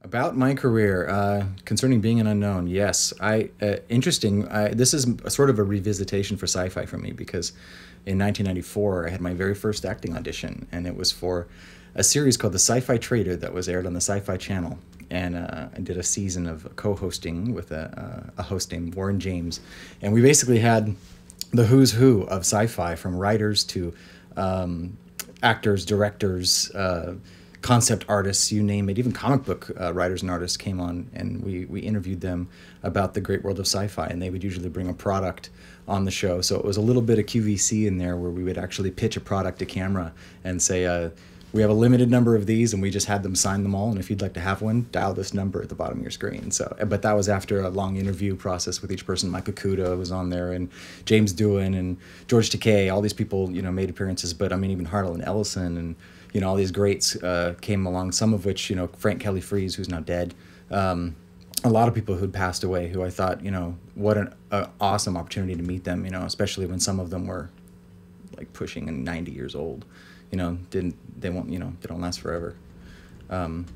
About my career, concerning being an unknown, yes, interesting. This is a sort of a revisitation for sci-fi for me because in 1994 I had my very first acting audition, and it was for a series called The Sci-Fi Trader that was aired on the Sci-Fi Channel, and I did a season of co-hosting with a host named Warren James, and we basically had the who's who of sci-fi, from writers to actors, directors, concept artists, you name it. Even comic book writers and artists came on, and we interviewed them about the great world of sci-fi, and they would usually bring a product on the show. So it was a little bit of QVC in there, where we would actually pitch a product to camera and say, we have a limited number of these, and we just had them sign them all, and if you'd like to have one, dial this number at the bottom of your screen. So, but that was after a long interview process with each person. Mike Okuda was on there, and James Doohan, and George Takei. All these people, made appearances, but I mean, even Harlan Ellison, and all these greats came along, some of which, Frank Kelly Freas, who's now dead, a lot of people who'd passed away, who I thought, what an awesome opportunity to meet them, especially when some of them were like pushing 90 years old. They don't last forever. And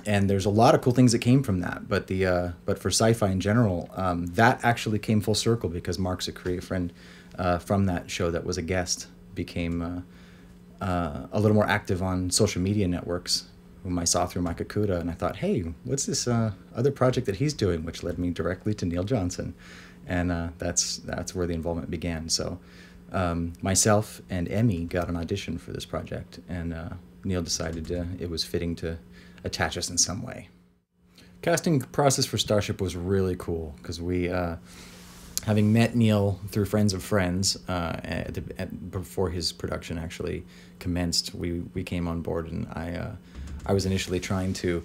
there's a lot of cool things that came from that, but but for sci-fi in general, that actually came full circle because Mark Zicree, a friend from that show that was a guest, became a little more active on social media networks, whom I saw through Mike Okuda, and I thought, hey, what's this other project that he's doing, which led me directly to Neil Johnson, and that's where the involvement began. So myself and Emmy got an audition for this project, and Neil decided it was fitting to attach us in some way. Casting process for Starship was really cool because we, having met Neil through friends of friends before his production actually commenced, we came on board, and I was initially trying to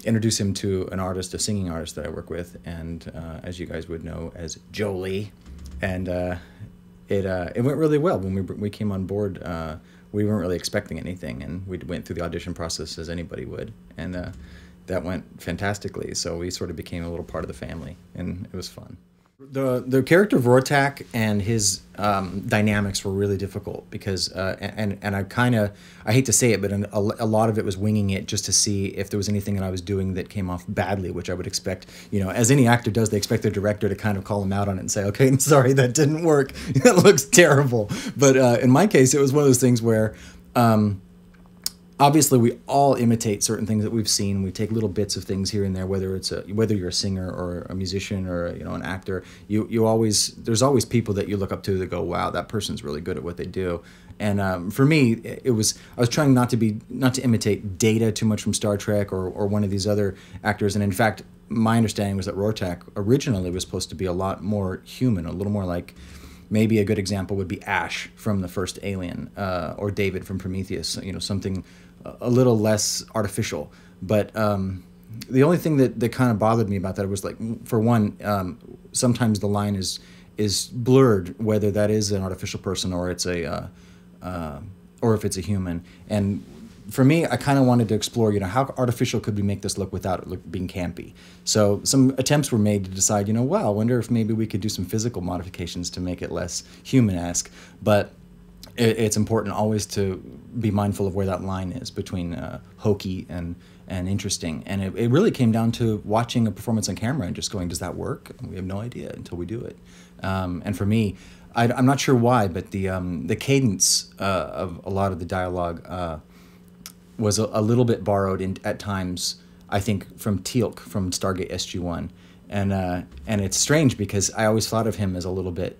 introduce him to an artist, a singing artist that I work with, and as you guys would know, as Jolie, and it went really well. When we came on board, we weren't really expecting anything, and we went through the audition process as anybody would, and that went fantastically. So we sort of became a little part of the family, and it was fun. The character of Rorak and his dynamics were really difficult because and I hate to say it, but a lot of it was winging it just to see if there was anything that I was doing that came off badly, which I would expect, as any actor does. They expect their director to kind of call them out on it and say, okay, I'm sorry, that didn't work. That looks terrible. But in my case, it was one of those things where obviously we all imitate certain things that we've seen. We take little bits of things here and there, whether you're a singer or a musician or an actor. There's always people that you look up to that go, wow, that person's really good at what they do. And for me, I was trying not to imitate Data too much from Star Trek or one of these other actors. And in fact, my understanding was that Rorak originally was supposed to be a lot more human, a little more like, maybe a good example would be Ash from the first Alien, or David from Prometheus. Something a little less artificial. But the only thing that kind of bothered me about that was, like, for one, sometimes the line is blurred, whether that is an artificial person or it's or if it's a human. And for me, I kind of wanted to explore, how artificial could we make this look without it being campy? So some attempts were made to decide, wow, I wonder if maybe we could do some physical modifications to make it less human-esque. But it's important always to be mindful of where that line is between hokey and interesting. And it really came down to watching a performance on camera and just going, does that work? We have no idea until we do it. And for me, I'm not sure why, but the cadence of a lot of the dialogue was a little bit borrowed at times, I think, from Teal'c from Stargate SG-1. And it's strange because I always thought of him as a little bit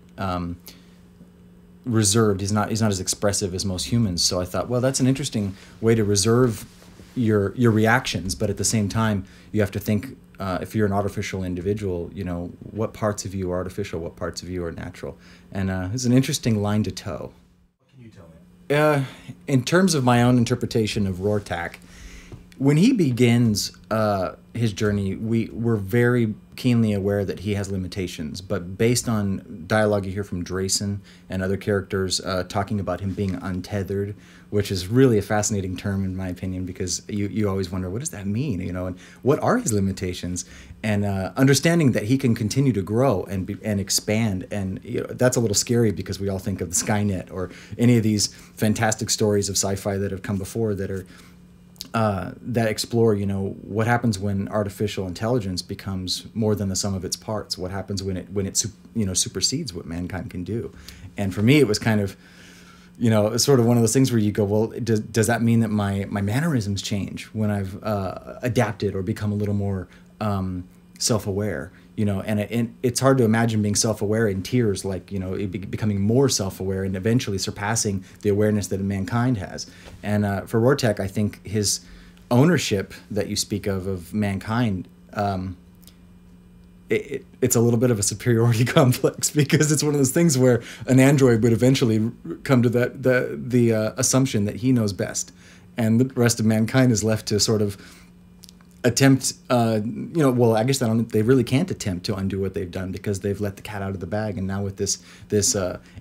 reserved. He's not as expressive as most humans. So I thought, well, that's an interesting way to reserve your reactions, but at the same time, you have to think, if you're an artificial individual, what parts of you are artificial, what parts of you are natural. And it's an interesting line to toe. What can you tell me? In terms of my own interpretation of Rorak, when he begins his journey, we're very keenly aware that he has limitations, but based on dialogue you hear from Drayson and other characters talking about him being untethered, which is really a fascinating term in my opinion, because you always wonder, what does that mean, and what are his limitations, and understanding that he can continue to grow and expand, and that's a little scary because we all think of the Skynet or any of these fantastic stories of sci-fi that have come before that are that explore, what happens when artificial intelligence becomes more than the sum of its parts. What happens when it supersedes what mankind can do. And for me, it was kind of, it's sort of one of those things where you go, well, does that mean that my mannerisms change when I've adapted or become a little more self-aware? And it's hard to imagine being self-aware in tiers, like, becoming more self-aware and eventually surpassing the awareness that mankind has. And for Rorak, I think his ownership that you speak of mankind, it's a little bit of a superiority complex, because it's one of those things where an android would eventually come to the assumption that he knows best, and the rest of mankind is left to sort of attempt, well, I guess they really can't attempt to undo what they've done, because they've let the cat out of the bag. And now with this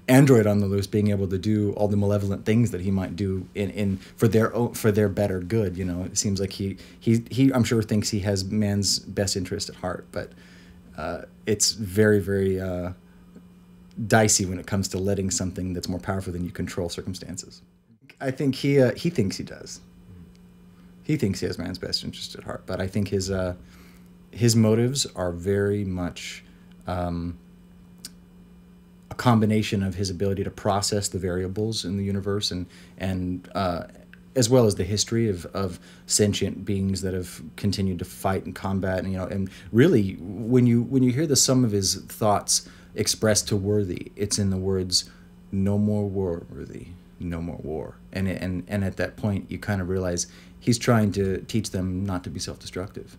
android on the loose, being able to do all the malevolent things that he might do for their better good, it seems like he I'm sure thinks he has man's best interest at heart, but it's very, very dicey when it comes to letting something that's more powerful than you control circumstances. I think he thinks he does. He thinks he has man's best interest at heart, but I think his motives are very much a combination of his ability to process the variables in the universe, and as well as the history of sentient beings that have continued to fight and combat, and really when you hear the sum of his thoughts expressed to Worthy, it's in the words, "No more war, Worthy, no more war," and at that point you kind of realize he's trying to teach them not to be self-destructive.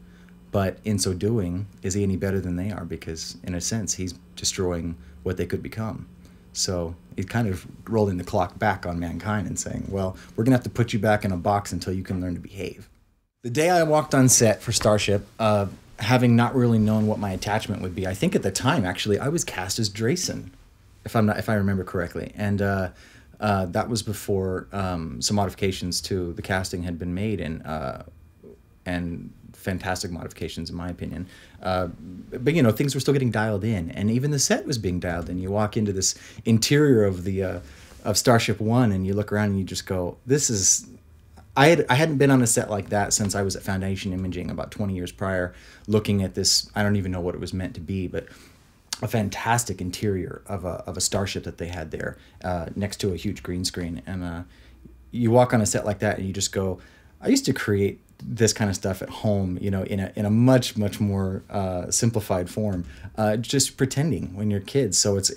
But in so doing, is he any better than they are? Because in a sense, he's destroying what they could become. So he's kind of rolling the clock back on mankind and saying, well, we're going to have to put you back in a box until you can learn to behave. The day I walked on set for Starship, having not really known what my attachment would be, I think at the time, actually, I was cast as Drayson, if I remember correctly. And that was before some modifications to the casting had been made, and fantastic modifications in my opinion. But things were still getting dialed in, and even the set was being dialed in. You walk into this interior of Starship One, and you look around and you just go, "This is." I hadn't been on a set like that since I was at Foundation Imaging about 20 years prior, looking at this. I don't even know what it was meant to be, but a fantastic interior of a starship that they had there, next to a huge green screen. And you walk on a set like that and you just go, I used to create this kind of stuff at home, in a much, much more simplified form, just pretending when you're kids. So it's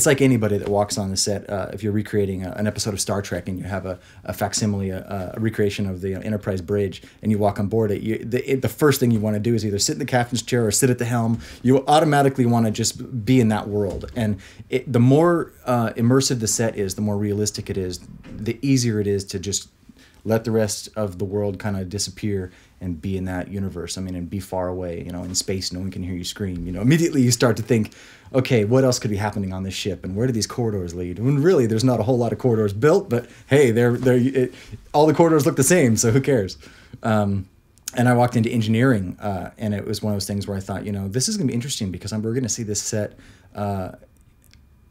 like anybody that walks on the set, if you're recreating an episode of Star Trek and you have a facsimile, a recreation of the Enterprise bridge, and you walk on board it, the first thing you want to do is either sit in the captain's chair or sit at the helm. You automatically want to just be in that world. And the more immersive the set is, the more realistic it is, the easier it is to just let the rest of the world kind of disappear and be in that universe. I mean, and be far away, in space, no one can hear you scream. Immediately you start to think, okay, what else could be happening on this ship, and where do these corridors lead? And really, there's not a whole lot of corridors built, but hey, all the corridors look the same, so who cares? And I walked into engineering, and it was one of those things where I thought, this is going to be interesting, because we're going to see this set a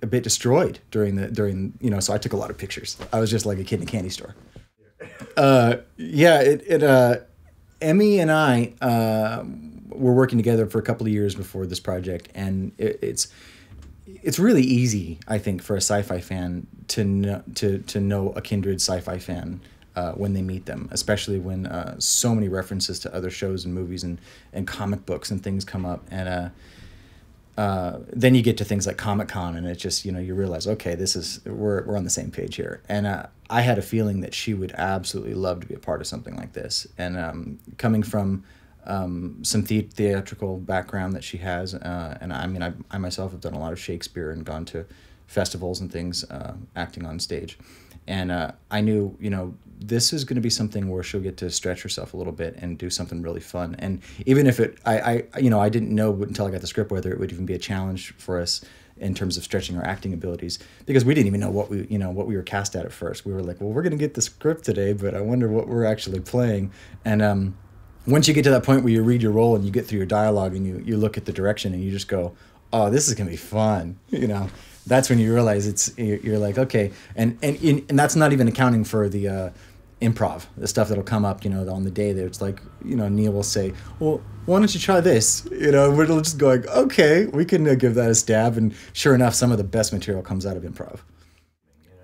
bit destroyed during. So I took a lot of pictures. I was just like a kid in a candy store. Emmy and I were working together for a couple of years before this project, and it's really easy, I think, for a sci-fi fan to know a kindred sci-fi fan when they meet them, especially when so many references to other shows and movies and comic books and things come up, and then you get to things like Comic-Con, and it's just, you realize, okay, we're on the same page here. And I had a feeling that she would absolutely love to be a part of something like this. And coming from some theatrical background that she has, and I mean, I myself have done a lot of Shakespeare and gone to festivals and things, acting on stage. And I knew, this is going to be something where she'll get to stretch herself a little bit and do something really fun. And even if I didn't know until I got the script whether it would even be a challenge for us in terms of stretching our acting abilities, because we didn't even know what we were cast at first. We were like, well, we're going to get the script today, but I wonder what we're actually playing. And once you get to that point where you read your role and you get through your dialogue and you look at the direction and you just go, oh, this is going to be fun, That's when you realize you're like, okay, and that's not even accounting for the improv, the stuff that'll come up, on the day that it's like, Neil will say, well, why don't you try this? We're just going, okay, we can give that a stab. And sure enough, some of the best material comes out of improv.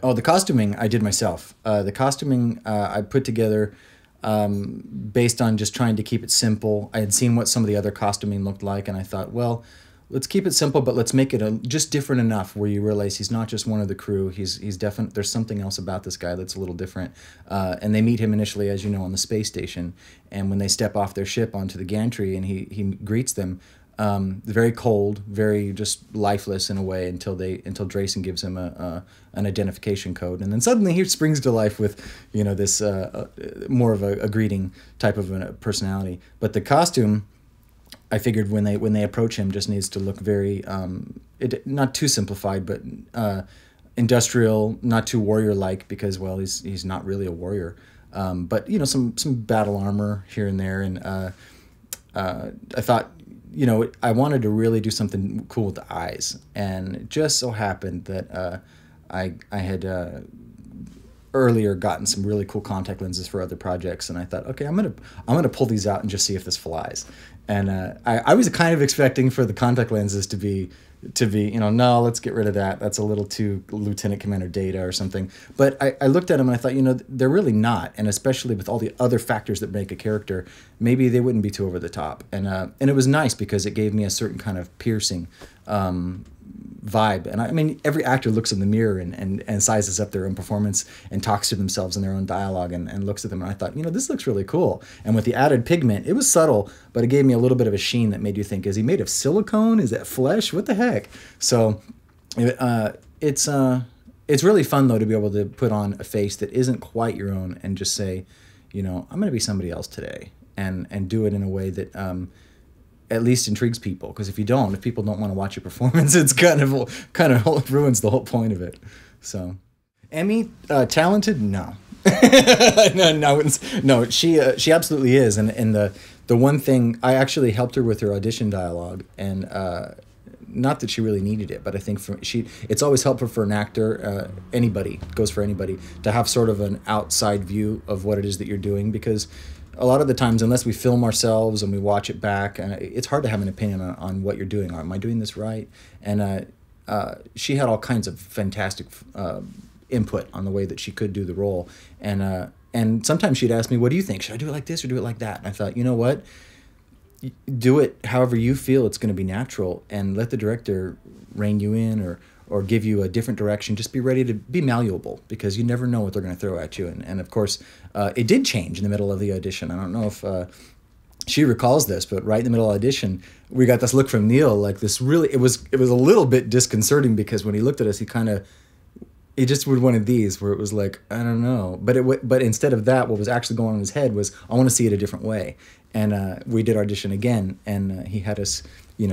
Oh, the costuming I did myself. The costuming I put together based on just trying to keep it simple. I had seen what some of the other costuming looked like, and I thought, well, let's keep it simple, but let's make it just different enough where you realize he's not just one of the crew. He's definitely, there's something else about this guy that's a little different. And they meet him initially, as you know, on the space station. And when they step off their ship onto the gantry and he greets them, very cold, very just lifeless in a way until Drayson gives him an identification code, and then suddenly he springs to life with this more of a greeting type of a personality. But the costume, I figured when they approach him, just needs to look very not too simplified, but industrial, not too warrior like, because well he's not really a warrior, but some battle armor here and there, and I thought, I wanted to really do something cool with the eyes, and it just so happened that I had earlier gotten some really cool contact lenses for other projects, and I thought, okay, I'm gonna pull these out and just see if this flies. And I was kind of expecting for the contact lenses to be no, let's get rid of that. That's a little too Lieutenant Commander Data or something. But I looked at them and I thought, they're really not. And especially with all the other factors that make a character, maybe they wouldn't be too over the top. And it was nice because it gave me a certain kind of piercing vibe. And I mean, every actor looks in the mirror and sizes up their own performance and talks to themselves in their own dialogue and looks at them. And I thought, this looks really cool. And with the added pigment, it was subtle, but it gave me a little bit of a sheen that made you think, is he made of silicone? Is that flesh? What the heck? So it's really fun, though, to be able to put on a face that isn't quite your own and just say, I'm going to be somebody else today, and do it in a way that at least intrigues people. Because if people don't want to watch your performance, it's kind of ruins the whole point of it. So, Emmy, talented? No. No, she absolutely is. And the one thing, I actually helped her with her audition dialogue, and not that she really needed it, but I think it's always helpful for an actor, anybody, goes for anybody, to have sort of an outside view of what it is that you're doing, because a lot of the times, unless we film ourselves and we watch it back, it's hard to have an opinion on what you're doing. Am I doing this right? And she had all kinds of fantastic input on the way that she could do the role. And sometimes she'd ask me, what do you think? Should I do it like this or do it like that? And I thought, you know what? Do it however you feel it's going to be natural, and let the director rein you in or give you a different direction. Just be ready to be malleable, because you never know what they're going to throw at you. And of course, it did change in the middle of the audition. I don't know if she recalls this, but right in the middle of the audition, we got this look from Neil, like this really, it was a little bit disconcerting, because when he looked at us, he just would one of these where it was like, I don't know. But instead of that, what was actually going on in his head was, I want to see it a different way. And we did audition again, and he had us,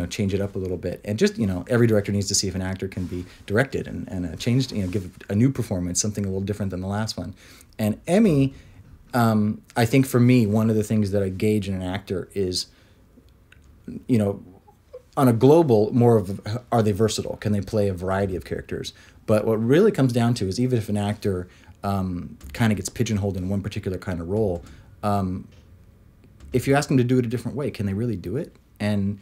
change it up a little bit. And just, every director needs to see if an actor can be directed and changed, give a new performance, something a little different than the last one. And Emmy, I think for me, one of the things that I gauge in an actor is, on a global, more of, are they versatile? Can they play a variety of characters? But what really comes down to is, even if an actor kind of gets pigeonholed in one particular kind of role, if you ask them to do it a different way, can they really do it? And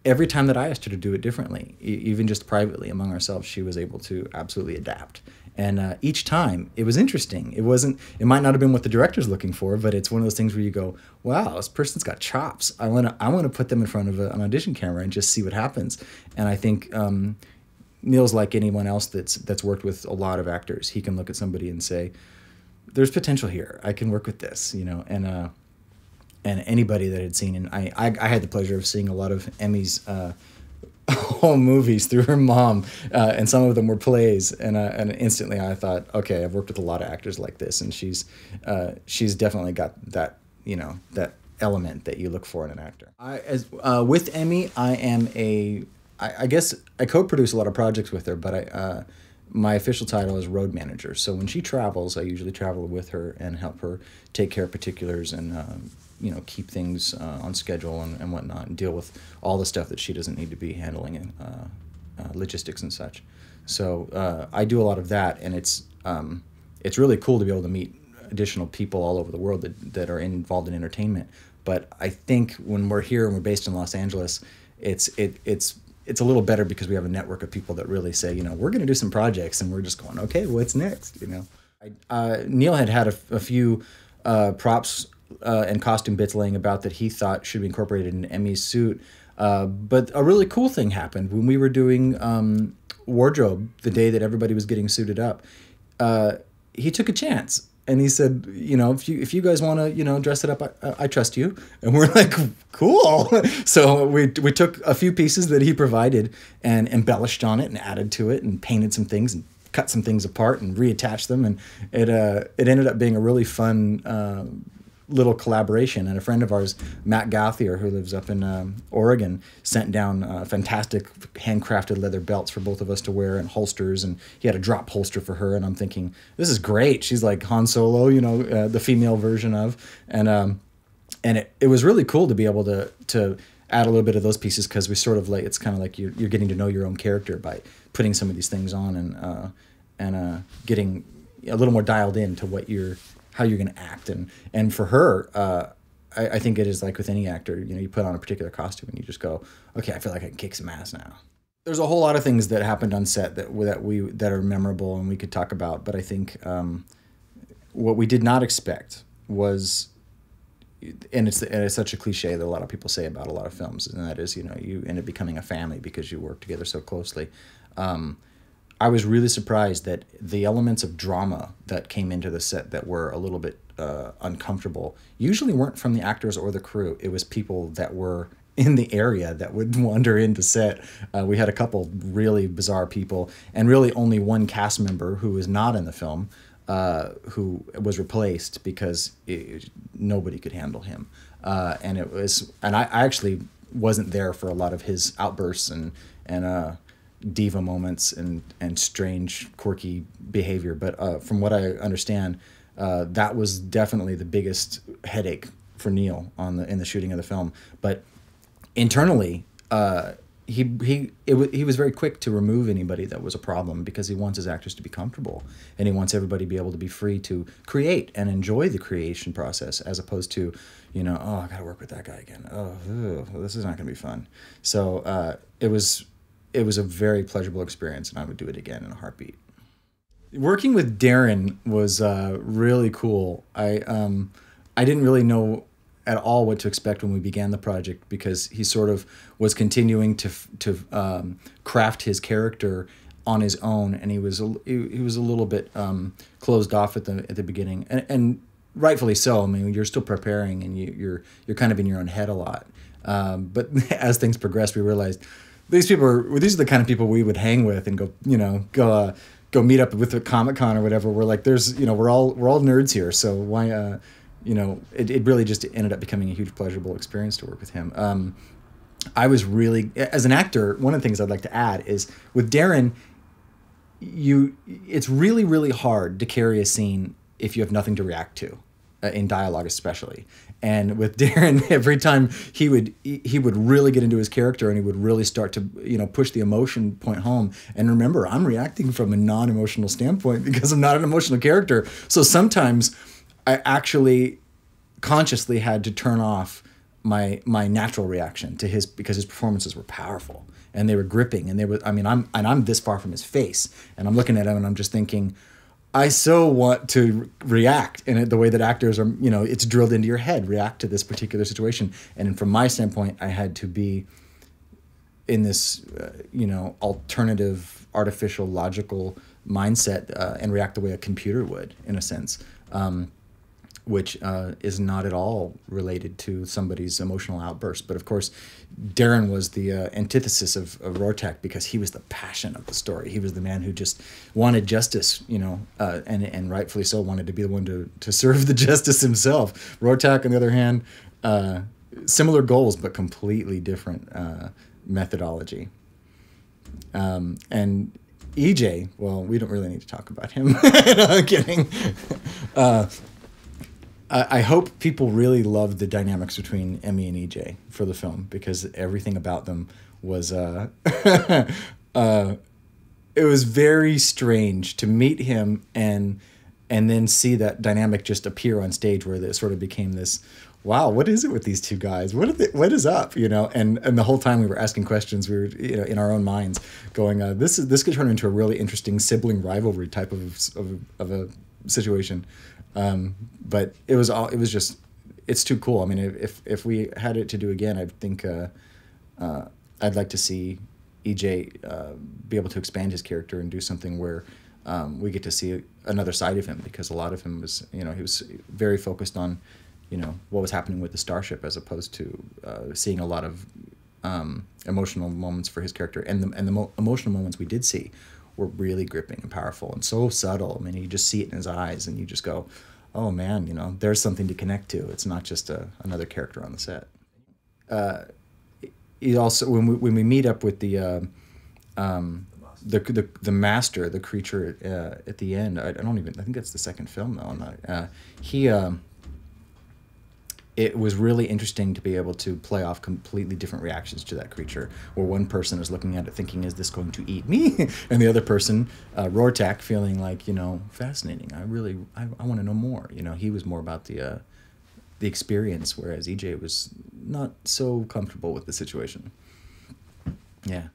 every time that I asked her to do it differently, even just privately among ourselves, she was able to absolutely adapt. And each time, it was interesting. It might not have been what the director's looking for, but it's one of those things where you go, wow, this person's got chops. I want to put them in front of an audition camera and just see what happens. And I think Neil's like anyone else that's worked with a lot of actors. He can look at somebody and say, there's potential here. I can work with this, and anybody that had seen, and I had the pleasure of seeing a lot of Emmy's home movies through her mom, and some of them were plays, and instantly I thought, okay, I've worked with a lot of actors like this, and she's definitely got that, that element that you look for in an actor. With Emmy, I guess I co-produce a lot of projects with her, but my official title is road manager. So when she travels, I usually travel with her and help her take care of particulars and keep things on schedule and whatnot, and deal with all the stuff that she doesn't need to be handling in logistics and such. So I do a lot of that, and it's really cool to be able to meet additional people all over the world that are involved in entertainment. But I think when we're here and we're based in Los Angeles, it's a little better because we have a network of people that really say, we're going to do some projects, and we're just going, okay, what's next? Neil had a few props and costume bits laying about that he thought should be incorporated in Emmy's suit. But a really cool thing happened when we were doing wardrobe the day that everybody was getting suited up. He took a chance. And he said, if you guys want to, dress it up, I trust you. And we're like, cool. So we took a few pieces that he provided and embellished on it and added to it and painted some things and cut some things apart and reattached them. And it ended up being a really fun little collaboration. And a friend of ours, Matt Gauthier, who lives up in Oregon, sent down fantastic handcrafted leather belts for both of us to wear and holsters. And he had a drop holster for her. And I'm thinking, this is great. She's like Han Solo, the female version of. And it was really cool to be able to add a little bit of those pieces, because we sort of like, it's kind of like you're getting to know your own character by putting some of these things on and getting a little more dialed in to how you're going to act. And for her, I think it is like with any actor, you put on a particular costume and you just go, okay, I feel like I can kick some ass now. There's a whole lot of things that happened on set that are memorable and we could talk about. But I think what we did not expect was, and it's such a cliche that a lot of people say about a lot of films, and that is, you end up becoming a family because you work together so closely. I was really surprised that the elements of drama that came into the set that were a little bit uncomfortable usually weren't from the actors or the crew. It was people that were in the area that would wander into set. We had a couple really bizarre people, and really only one cast member who was not in the film, who was replaced because nobody could handle him. And I actually wasn't there for a lot of his outbursts and diva moments and strange, quirky behavior. But from what I understand, that was definitely the biggest headache for Neil in the shooting of the film. But internally, he was very quick to remove anybody that was a problem, because he wants his actors to be comfortable, and he wants everybody to be able to be free to create and enjoy the creation process, as opposed to, oh, I got to work with that guy again. Oh, this is not going to be fun. So it was a very pleasurable experience, and I would do it again in a heartbeat. Working with Darren was really cool. I didn't really know at all what to expect when we began the project, because he sort of was continuing to craft his character on his own, and he was a little bit closed off at the beginning, and rightfully so. I mean, you're still preparing, and you're kind of in your own head a lot. But as things progressed, we realized these are the kind of people we would hang with and go meet up with a Comic-Con or whatever. We're like, we're all nerds here, so why it really just ended up becoming a huge pleasurable experience to work with him. I was really, as an actor, one of the things I'd like to add is with Darren, it's really, really hard to carry a scene if you have nothing to react to, in dialogue especially. And with Darren, every time he would really get into his character, and he would really start to push the emotion point home. And remember, I'm reacting from a non-emotional standpoint because I'm not an emotional character. So sometimes I actually consciously had to turn off my natural reaction to because his performances were powerful and they were gripping, and I'm this far from his face, and I'm looking at him and I'm just thinking, I so want to react in the way that actors are, it's drilled into your head, react to this particular situation. And from my standpoint, I had to be in this, alternative, artificial, logical mindset and react the way a computer would, in a sense, which is not at all related to somebody's emotional outburst. But of course, Darren was the antithesis of Rorak, because he was the passion of the story. He was the man who just wanted justice, and rightfully so, wanted to be the one to serve the justice himself. Rorak, on the other hand, similar goals, but completely different methodology. And EJ, well, we don't really need to talk about him. No, I'm kidding. I hope people really loved the dynamics between Emmy and EJ for the film, because everything about them was it was very strange to meet him and and then see that dynamic just appear on stage where it sort of became this, wow, what is it with these two guys? What is up? You know, and the whole time we were asking questions, we were, you know, in our own minds going, this could turn into a really interesting sibling rivalry type of a situation. But it was just, it's too cool. I mean, if we had it to do again, I think I'd like to see EJ be able to expand his character and do something where we get to see another side of him, because a lot of him was, you know, he was very focused on, you know, what was happening with the Starship, as opposed to seeing a lot of emotional moments for his character. And the emotional moments we did see were really gripping and powerful and so subtle. I mean, you just see it in his eyes and you just go, oh man, you know, there's something to connect to. It's not just another character on the set. He also, when we meet up with the master, the creature at the end, I think that's the second film though. It was really interesting to be able to play off completely different reactions to that creature, where one person is looking at it thinking, is this going to eat me? And the other person, Rorak, feeling like, you know, fascinating. I want to know more. You know, he was more about the experience, whereas EJ was not so comfortable with the situation. Yeah.